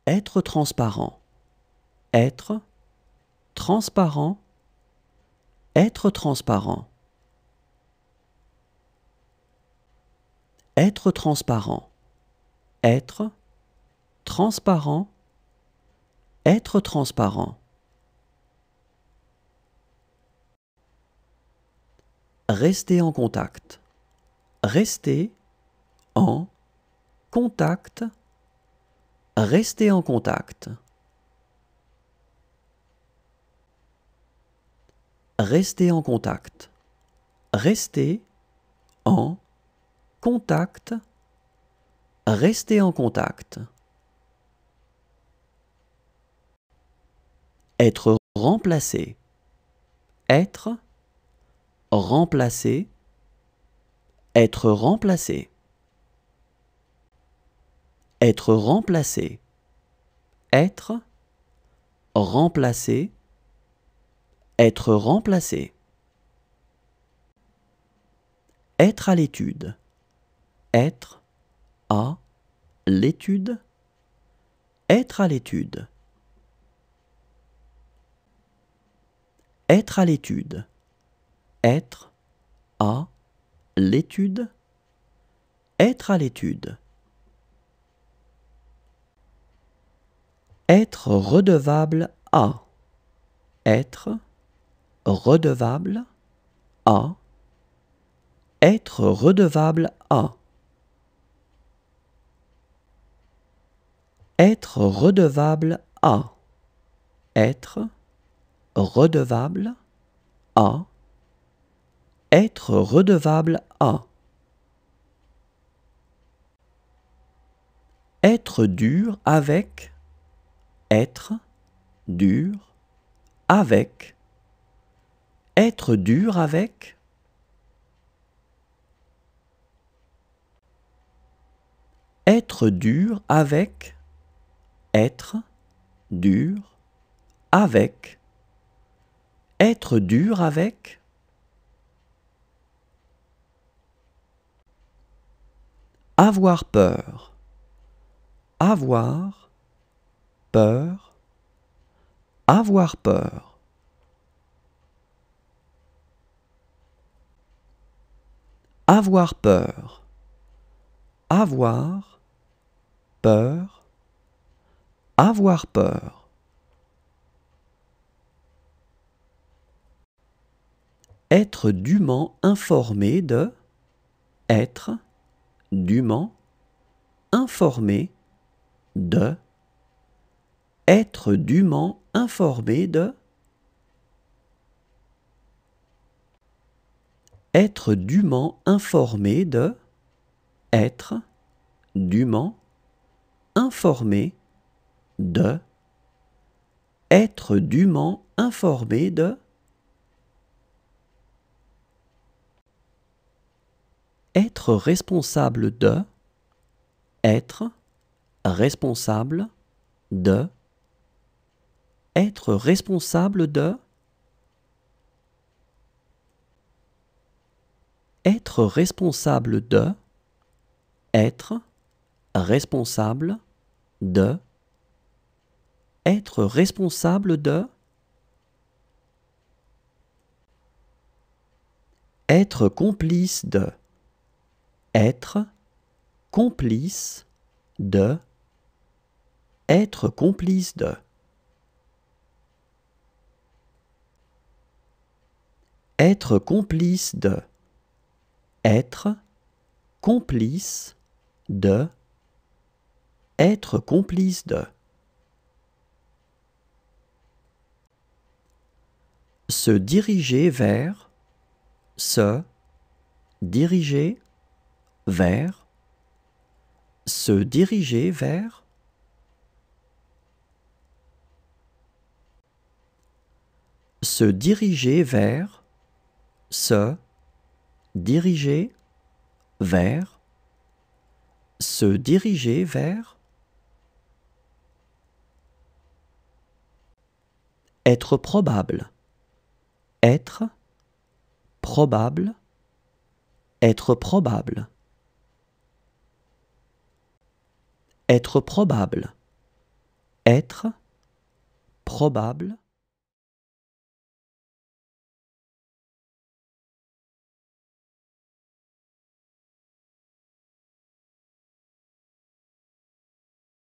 Être transparent. Être transparent. Être transparent. Être transparent. Être transparent. Être transparent. Rester en contact. Rester en contact. Rester en contact. Rester en contact. Rester en contact. Rester en contact. Être remplacé. Être remplacé. Être remplacé. Être remplacé. Être remplacé. Être remplacé. Être à l'étude. Être à l'étude. Être à l'étude. Être à l'étude. Être à l'étude. Être à l'étude. Être redevable à. Être redevable à. Être redevable à. Être redevable à. Être redevable à. Être redevable à. Être dur avec. Être dur avec. Être dur avec. Être dur avec. Être dur avec. Être dur avec. Avoir peur. Avoir peur. Avoir peur. Avoir peur. Avoir peur. Avoir peur. Être dûment informé de. Être dûment informé de. Être dûment informé de. Être dûment informé de. Être dûment informé de. Être dûment informé de. Être responsable de. Être responsable de. Être responsable de. Être responsable de. Être responsable de. Être responsable de. Être complice de. Être complice de. Être complice de. Être complice de. Être complice de. Être complice de. Se diriger vers. Se diriger vers. Se diriger vers. Se diriger vers. Se diriger vers. Se diriger vers. Être probable. Être probable. Être probable. Être probable. être, probable,